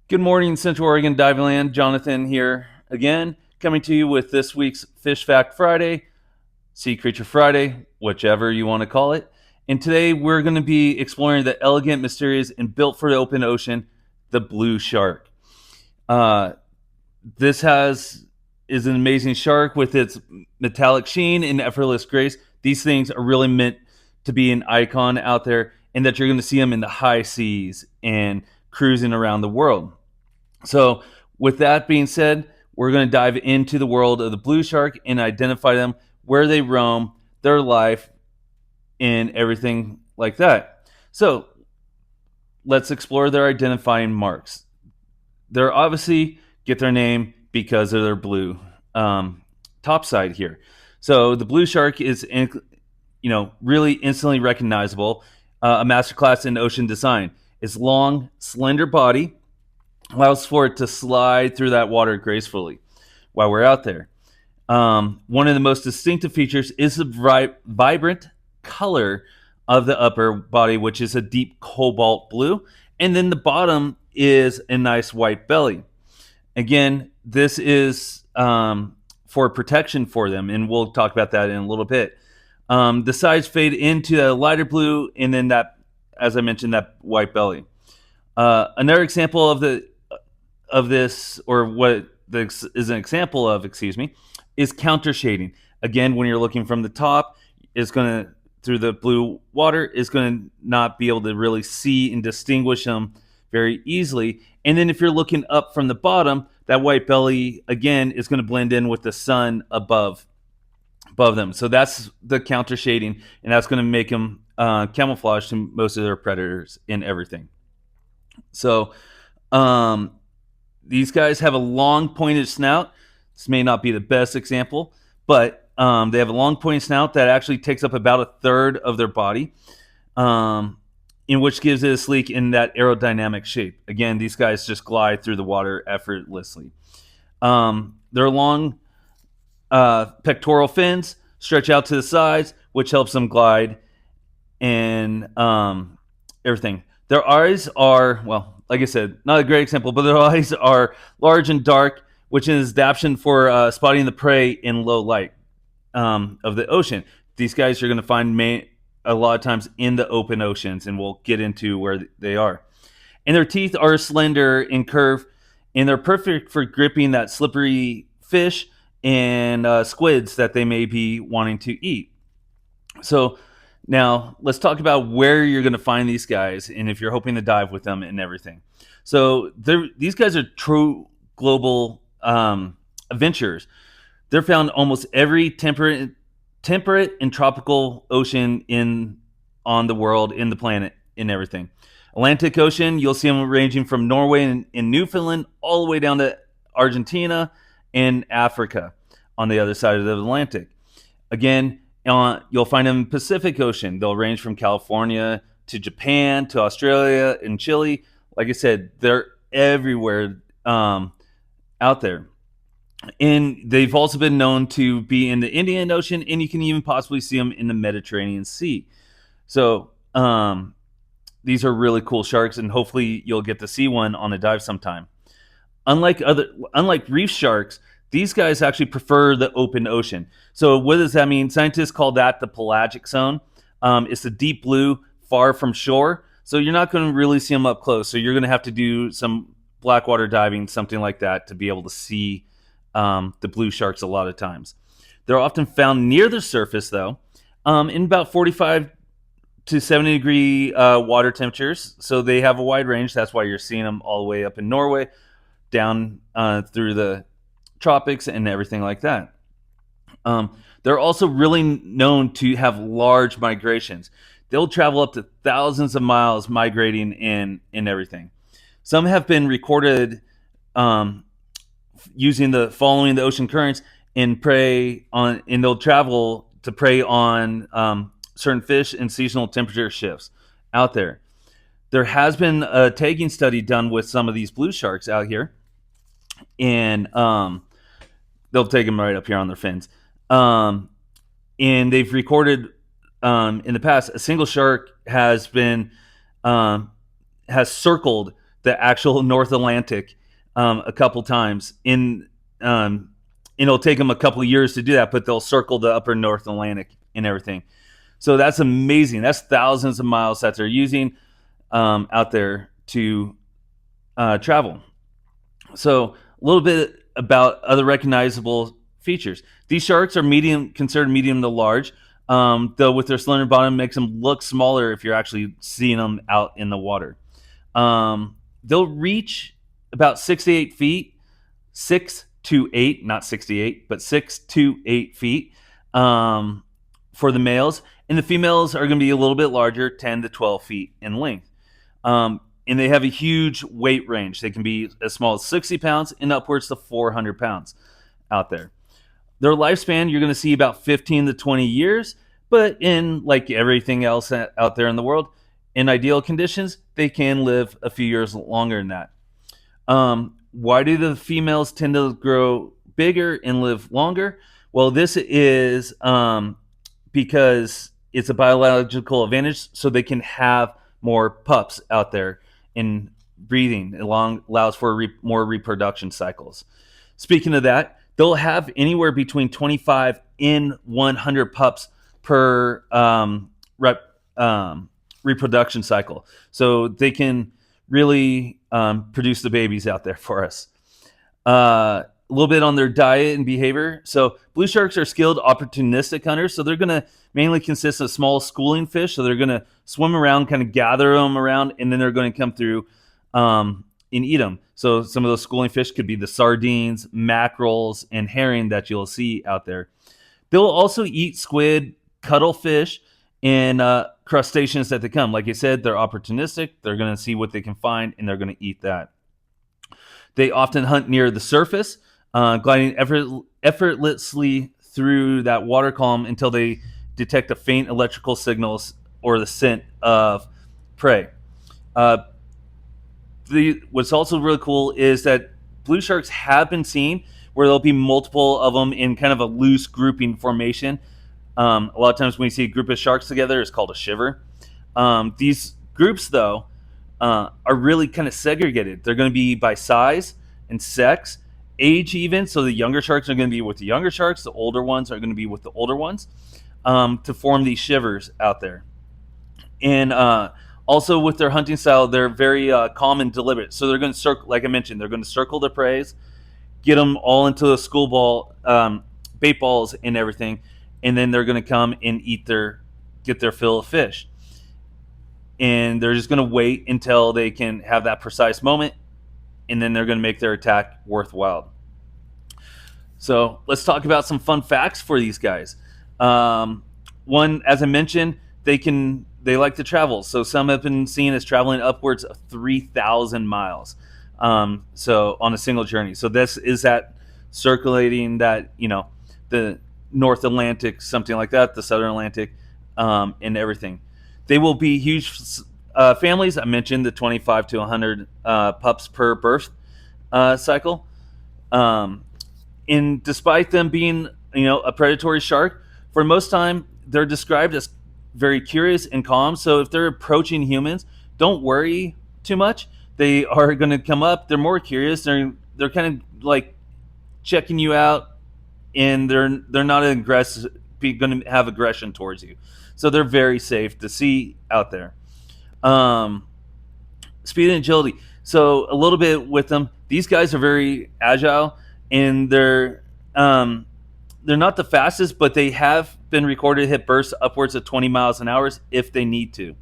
Good morning, Central Oregon Diveland. Jonathan here again, coming to you with this week's Fish Fact Friday, Sea Creature Friday, whichever you want to call it. And today we're going to be exploring the elegant, mysterious, and built for the open ocean, the blue shark. Uh, this is an amazing shark with its metallic sheen and effortless grace. These things are really meant to be an icon out there, and that you're going to see them in the high seas and cruising around the world. So, with that being said, we're going to dive into the world of the blue shark and identify them, where they roam, their life, and everything like that. So, let's explore their identifying marks. They're obviously get their name because of their blue top side here. So, the blue shark is, really instantly recognizable. A masterclass in ocean design. Its long, slender body allows for it to slide through that water gracefully while we're out there. One of the most distinctive features is the vibrant color of the upper body, which is a deep cobalt blue, and then the bottom is a nice white belly. Again, this is for protection for them, and we'll talk about that in a little bit. The sides fade into a lighter blue, and then that, as I mentioned, that white belly. Another example of this, or what this is an example of, is counter shading. Again, when you're looking from the top, it's going to through the blue water is going to not be able to really see and distinguish them very easily. And then if you're looking up from the bottom, that white belly again is going to blend in with the sun above them. So that's the counter shading, and that's going to make them camouflage to most of their predators and everything. So these guys have a long pointed snout. This may not be the best example, but they have a long pointed snout that actually takes up about a third of their body, in which gives it a sleek in that aerodynamic shape. Again, these guys just glide through the water effortlessly. Their long pectoral fins stretch out to the sides, which helps them glide and everything. Their eyes are, well, like I said, not a great example, but their eyes are large and dark, which is the option for spotting the prey in low light of the ocean. These guys you're going to find a lot of times in the open oceans, and we'll get into where they are. And their teeth are slender and curved, and they're perfect for gripping that slippery fish and squids that they may be wanting to eat. So now let's talk about where you're going to find these guys, and if you're hoping to dive with them and everything. So these guys are true global adventurers. They're found almost every temperate and tropical ocean on the world, in the planet, in everything. Atlantic Ocean, you'll see them ranging from Norway and Newfoundland all the way down to Argentina and Africa on the other side of the Atlantic. Again, you'll find them in Pacific Ocean. They'll range from California to Japan to Australia and Chile. Like I said, they're everywhere out there. And they've also been known to be in the Indian Ocean, and you can even possibly see them in the Mediterranean Sea. So these are really cool sharks, and hopefully you'll get to see one on a dive sometime. Unlike reef sharks, these guys actually prefer the open ocean. So what does that mean? Scientists call that the pelagic zone. It's the deep blue, far from shore. So you're not going to really see them up close. So you're going to have to do some blackwater diving, something like that, to be able to see the blue sharks a lot of times. They're often found near the surface, though, in about 45 to 70 degree water temperatures. So they have a wide range. That's why you're seeing them all the way up in Norway, down through the tropics and everything like that. They're also really known to have large migrations. They'll travel up to thousands of miles migrating in everything. Some have been recorded following the ocean currents and they'll travel to prey on certain fish and seasonal temperature shifts out there. There has been a tagging study done with some of these blue sharks out here, and they'll take them right up here on their fins. And they've recorded in the past, a single shark has circled the actual North Atlantic a couple times. Um, it'll take them a couple of years to do that, but they'll circle the upper North Atlantic and everything. So that's amazing. That's thousands of miles that they're using out there to travel. So a little bit about other recognizable features. These sharks are considered medium to large, though with their slender bottom makes them look smaller if you're actually seeing them out in the water. They'll reach about 6 to 8 feet, 6 to 8, not 68, but 6 to 8 feet for the males. And the females are going to be a little bit larger, 10 to 12 feet in length. And they have a huge weight range. They can be as small as 60 pounds and upwards to 400 pounds out there. Their lifespan, you're going to see about 15 to 20 years, but in like everything else out there in the world, in ideal conditions, they can live a few years longer than that. Why do the females tend to grow bigger and live longer? Well, this is because it's a biological advantage, so they can have more pups out there in breeding. It allows for more reproduction cycles. Speaking of that, they'll have anywhere between 25 and 100 pups per reproduction cycle. So they can really produce the babies out there for us. A little bit on their diet and behavior. So blue sharks are skilled, opportunistic hunters. So they're going to mainly consist of small schooling fish. So they're going to swim around, kind of gather them around, and then they're going to come through and eat them. So some of those schooling fish could be the sardines, mackerels, and herring that you'll see out there. They'll also eat squid, cuttlefish, and crustaceans that they come. Like I said, they're opportunistic. They're going to see what they can find, and they're going to eat that. They often hunt near the surface, gliding effortlessly through that water column until they detect the faint electrical signals or the scent of prey. What's also really cool is that blue sharks have been seen where there'll be multiple of them in kind of a loose grouping formation. A lot of times when you see a group of sharks together, it's called a shiver. These groups, though, are really kind of segregated. They're going to be by size and sex, age even. So the younger sharks are going to be with the younger sharks. The older ones are going to be with the older ones to form these shivers out there. And also with their hunting style, they're very calm and deliberate. So they're going to circle, like I mentioned, they're going to circle their prey, get them all into a school ball, bait balls and everything. And then they're going to come and get their fill of fish. And they're just going to wait until they can have that precise moment, and then they're going to make their attack worthwhile. So let's talk about some fun facts for these guys. One, as I mentioned, they like to travel. So some have been seen as traveling upwards of 3,000 miles. So on a single journey. So this is that circulating that, the North Atlantic, something like that, the Southern Atlantic, and everything. They will be huge families. I mentioned the 25 to 100 pups per birth cycle. And despite them being, a predatory shark, for most time, they're described as very curious and calm. So if they're approaching humans, don't worry too much. They are going to come up. They're more curious. They're kind of like checking you out, and they're not aggressive, going to have aggression towards you. So they're very safe to see out there. Speed and agility. So a little bit with them. These guys are very agile, and they're not the fastest, but they have been recorded to hit bursts upwards of 20 miles an hour if they need to.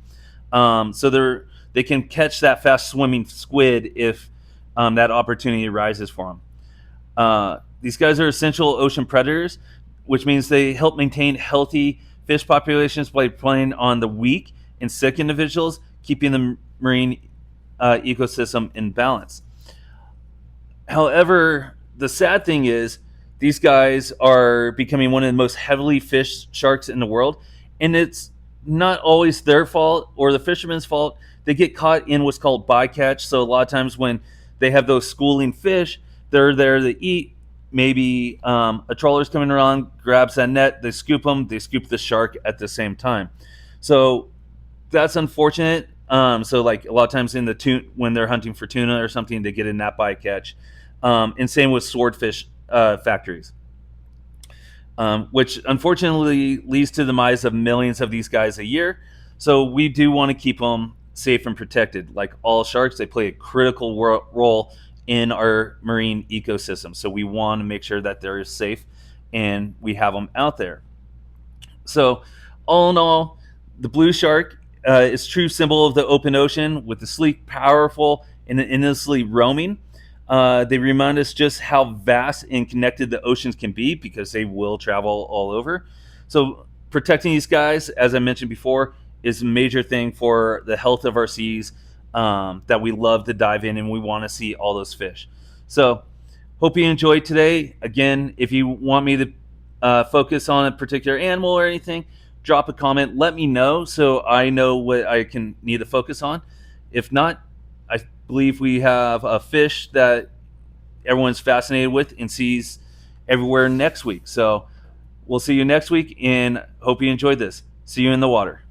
So they can catch that fast swimming squid if that opportunity arises for them. These guys are essential ocean predators, which means they help maintain healthy fish populations by preying on the weak and sick individuals, keeping the marine ecosystem in balance. However, the sad thing is these guys are becoming one of the most heavily fished sharks in the world, and it's not always their fault or the fisherman's fault. They get caught in what's called bycatch. So a lot of times when they have those schooling fish, they're there to eat. Maybe a trawler's coming around, grabs that net, they scoop them, they scoop the shark at the same time. So that's unfortunate. So like a lot of times in the when they're hunting for tuna or something, they get a net bycatch. And same with swordfish factories, which unfortunately leads to the demise of millions of these guys a year. So we do want to keep them safe and protected. Like all sharks, they play a critical role in our marine ecosystem. So we want to make sure that they're safe and we have them out there. So, all in all, the blue shark is a true symbol of the open ocean with the sleek, powerful, and endlessly roaming. They remind us just how vast and connected the oceans can be because they will travel all over. So, protecting these guys, as I mentioned before, is a major thing for the health of our seas that we love to dive in and we want to see all those fish. So, hope you enjoyed today. Again, if you want me to focus on a particular animal or anything, drop a comment. Let me know so I know what I can need to focus on. If not, I believe we have a fish that everyone's fascinated with and sees everywhere next week. So we'll see you next week and hope you enjoyed this. See you in the water.